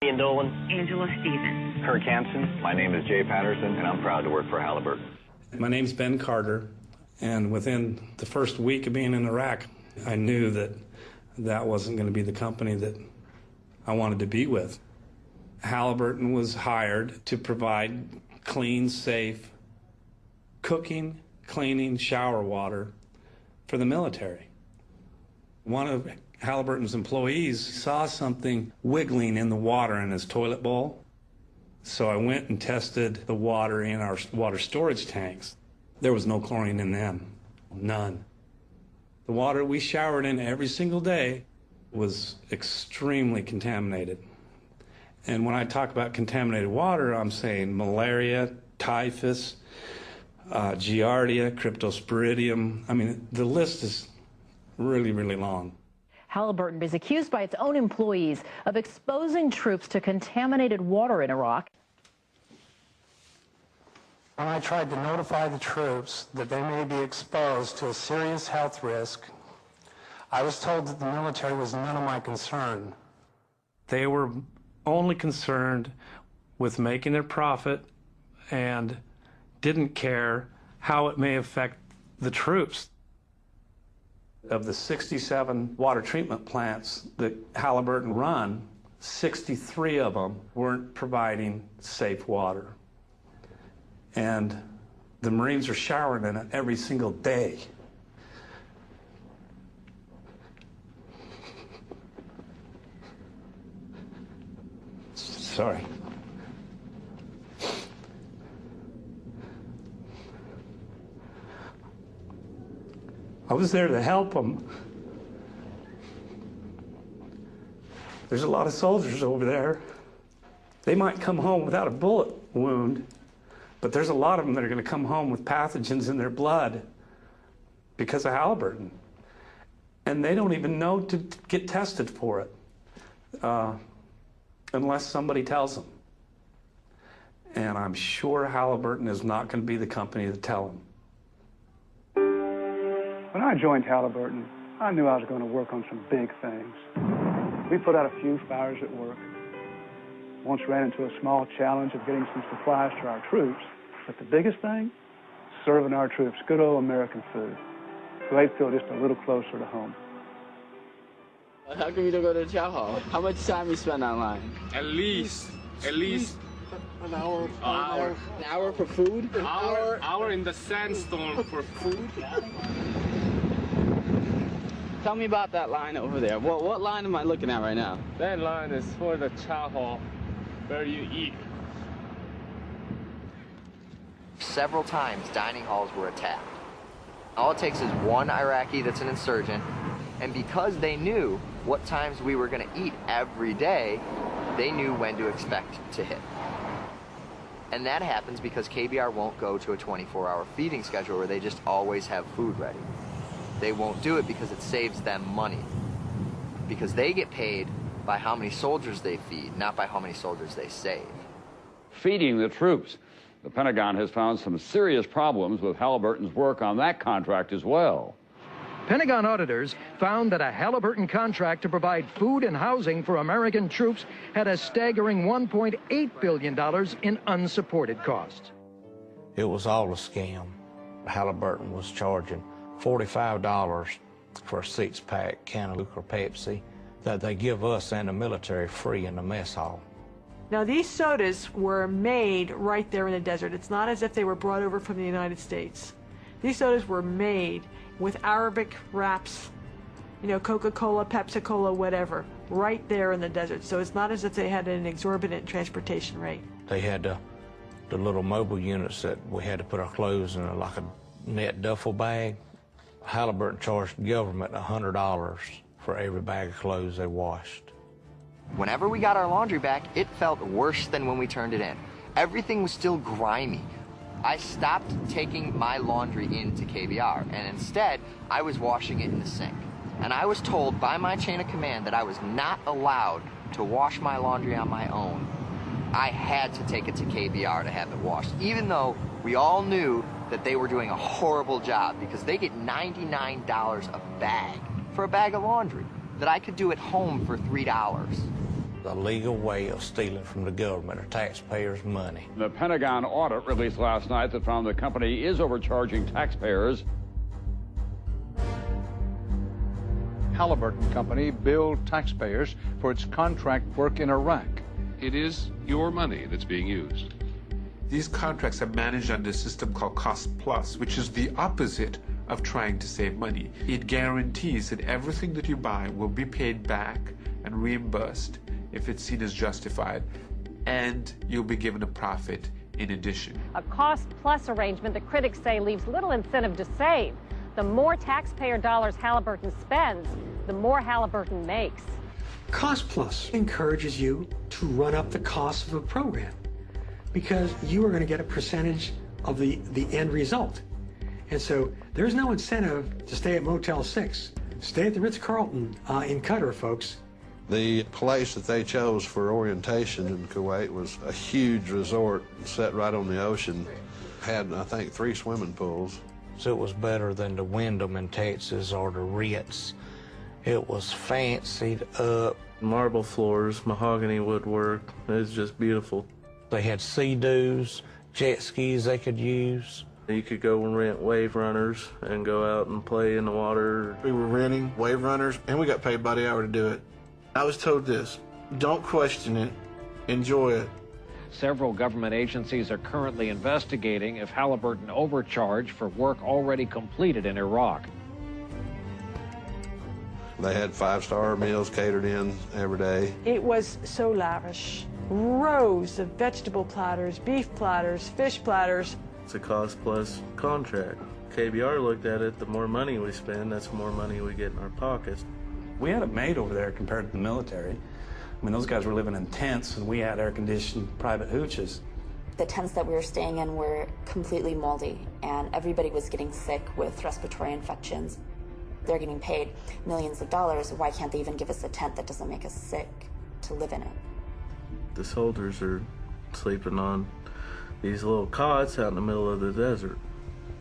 Ian Dolan. Angela Stevens. Kirk Hansen. My name is Jay Patterson, and I'm proud to work for Haliburton. My name's Ben Carter, and within the first week of being in Iraq, I knew that that wasn't going to be the company that I wanted to be with. Haliburton was hired to provide clean, safe cooking, cleaning, shower water for the military. One of Haliburton's employees saw something wiggling in the water in his toilet bowl. So I went and tested the water in our water storage tanks. There was no chlorine in them, none. The water we showered in every single day was extremely contaminated. And when I talk about contaminated water, I'm saying malaria, typhus, giardia, cryptosporidium. I mean, the list is really, really long. Haliburton is accused by its own employees of exposing troops to contaminated water in Iraq. When I tried to notify the troops that they may be exposed to a serious health risk, I was told that the military was none of my concern. They were only concerned with making their profit and didn't care how it may affect the troops. Of the 67 water treatment plants that Haliburton run, 63 of them weren't providing safe water. And the Marines are showering in it every single day. Sorry. I was there to help them. There's a lot of soldiers over there. They might come home without a bullet wound, but there's a lot of them that are going to come home with pathogens in their blood because of Haliburton. And they don't even know to get tested for it unless somebody tells them. And I'm sure Haliburton is not going to be the company to tell them. When I joined Haliburton, I knew I was going to work on some big things. We put out a few fires at work. Once ran into a small challenge of getting some supplies to our troops. But the biggest thing, serving our troops good old American food. So they feel just a little closer to home. How come you don't go to the chow hall? How much time you spend online? At least an hour. An hour for food? An hour in the sandstorm for food. Tell me about that line over there. What line am I looking at right now? That line is for the chow hall, where you eat. Several times dining halls were attacked. All it takes is one Iraqi that's an insurgent, and because they knew what times we were going to eat every day, they knew when to expect to hit. And that happens because KBR won't go to a 24-hour feeding schedule where they just always have food ready. They won't do it because it saves them money. Because they get paid by how many soldiers they feed, not by how many soldiers they save. Feeding the troops. The Pentagon has found some serious problems with Haliburton's work on that contract as well. Pentagon auditors found that a Haliburton contract to provide food and housing for American troops had a staggering $1.8 billion in unsupported costs. It was all a scam. Haliburton was charging $45 for a six-pack can of Coke or Pepsi that they give us and the military free in the mess hall. Now, these sodas were made right there in the desert. It's not as if they were brought over from the United States. These sodas were made with Arabic wraps, you know, Coca-Cola, Pepsi-Cola, whatever, right there in the desert. So it's not as if they had an exorbitant transportation rate. They had the little mobile units that we had to put our clothes in, like a net duffel bag. Haliburton charged the government $100 for every bag of clothes they washed. Whenever we got our laundry back, it felt worse than when we turned it in. Everything was still grimy. I stopped taking my laundry into KBR, and instead, I was washing it in the sink. And I was told by my chain of command that I was not allowed to wash my laundry on my own. I had to take it to KBR to have it washed, even though we all knew that they were doing a horrible job because they get $99 a bag for a bag of laundry that I could do at home for $3. a legal way of stealing from the government or taxpayers' money. The Pentagon audit released last night that found the company is overcharging taxpayers. Haliburton Company billed taxpayers for its contract work in Iraq. It is your money that's being used. These contracts are managed under a system called Cost Plus, which is the opposite of trying to save money. It guarantees that everything that you buy will be paid back and reimbursed if it's seen as justified, and you'll be given a profit in addition. A cost-plus arrangement that critics say leaves little incentive to save. The more taxpayer dollars Haliburton spends, the more Haliburton makes. Cost Plus encourages you to run up the cost of a program because you are going to get a percentage of the end result. And so there's no incentive to stay at Motel 6. Stay at the Ritz-Carlton in Qatar, folks. The place that they chose for orientation in Kuwait was a huge resort set right on the ocean. Had, I think, 3 swimming pools. So it was better than the Wyndham in Texas or the Ritz. It was fancied up. Marble floors, mahogany woodwork. It was just beautiful. They had sea-doos, jet skis they could use. You could go and rent wave runners and go out and play in the water. We were renting wave runners, and we got paid by the hour to do it. I was told this: don't question it, enjoy it. Several government agencies are currently investigating if Haliburton overcharged for work already completed in Iraq. They had 5-star meals catered in every day. It was so lavish. Rows of vegetable platters, beef platters, fish platters. It's a cost-plus contract. KBR looked at it, the more money we spend, that's more money we get in our pockets. We had it made over there compared to the military. I mean, those guys were living in tents, and we had air-conditioned private hooches. The tents that we were staying in were completely moldy, and everybody was getting sick with respiratory infections. They're getting paid millions of dollars. Why can't they even give us a tent that doesn't make us sick to live in it? The soldiers are sleeping on these little cots out in the middle of the desert,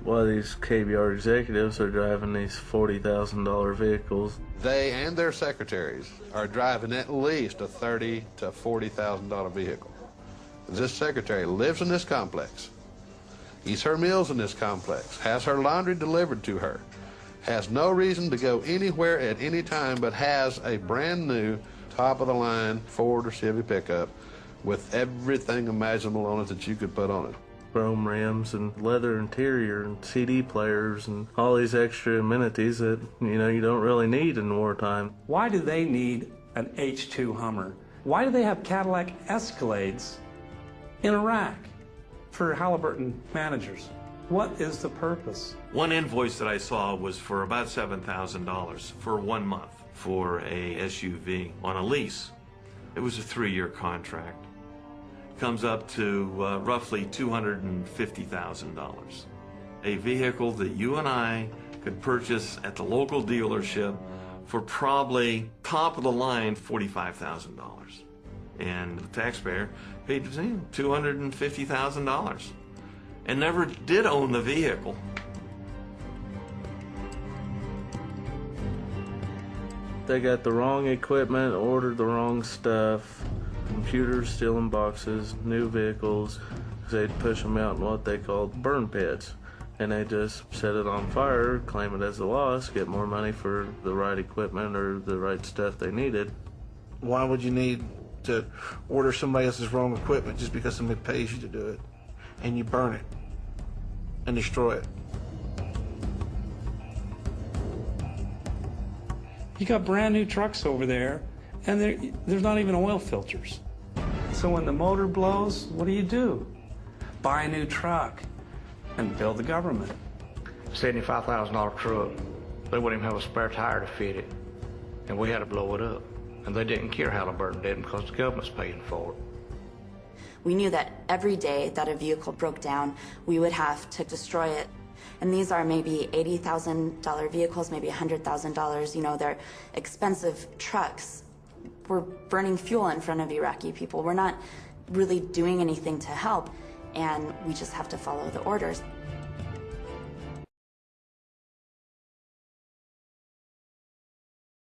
while these KBR executives are driving these $40,000 vehicles. They and their secretaries are driving at least a $30,000 to $40,000 vehicle. This secretary lives in this complex, eats her meals in this complex, has her laundry delivered to her, has no reason to go anywhere at any time, but has a brand new top-of-the-line Ford or Chevy pickup with everything imaginable on it that you could put on it. Chrome rims and leather interior and CD players and all these extra amenities that, you don't really need in wartime. Why do they need an H2 Hummer? Why do they have Cadillac Escalades in Iraq for Haliburton managers? What is the purpose? One invoice that I saw was for about $7,000 for 1 month for a SUV on a lease. It was a 3-year contract. Comes up to roughly $250,000. A vehicle that you and I could purchase at the local dealership for probably top of the line $45,000. And the taxpayer paid $250,000 and never did own the vehicle. They got the wrong equipment, ordered the wrong stuff, computers still in boxes, new vehicles. They'd push them out in what they called burn pits. And they just set it on fire, claim it as a loss, get more money for the right equipment or the right stuff they needed. Why would you need to order somebody else's wrong equipment just because somebody pays you to do it? And you burn it and destroy it. You got brand new trucks over there, and there's not even oil filters. So when the motor blows, what do? Buy a new truck and build the government. $75,000 truck. They wouldn't even have a spare tire to fit it. And we had to blow it up. And they didn't care Haliburton did because the government's paying for it. We knew that every day that a vehicle broke down, we would have to destroy it. And these are maybe $80,000 vehicles, maybe $100,000. They're expensive trucks. We're burning fuel in front of Iraqi people. We're not really doing anything to help, and we just have to follow the orders.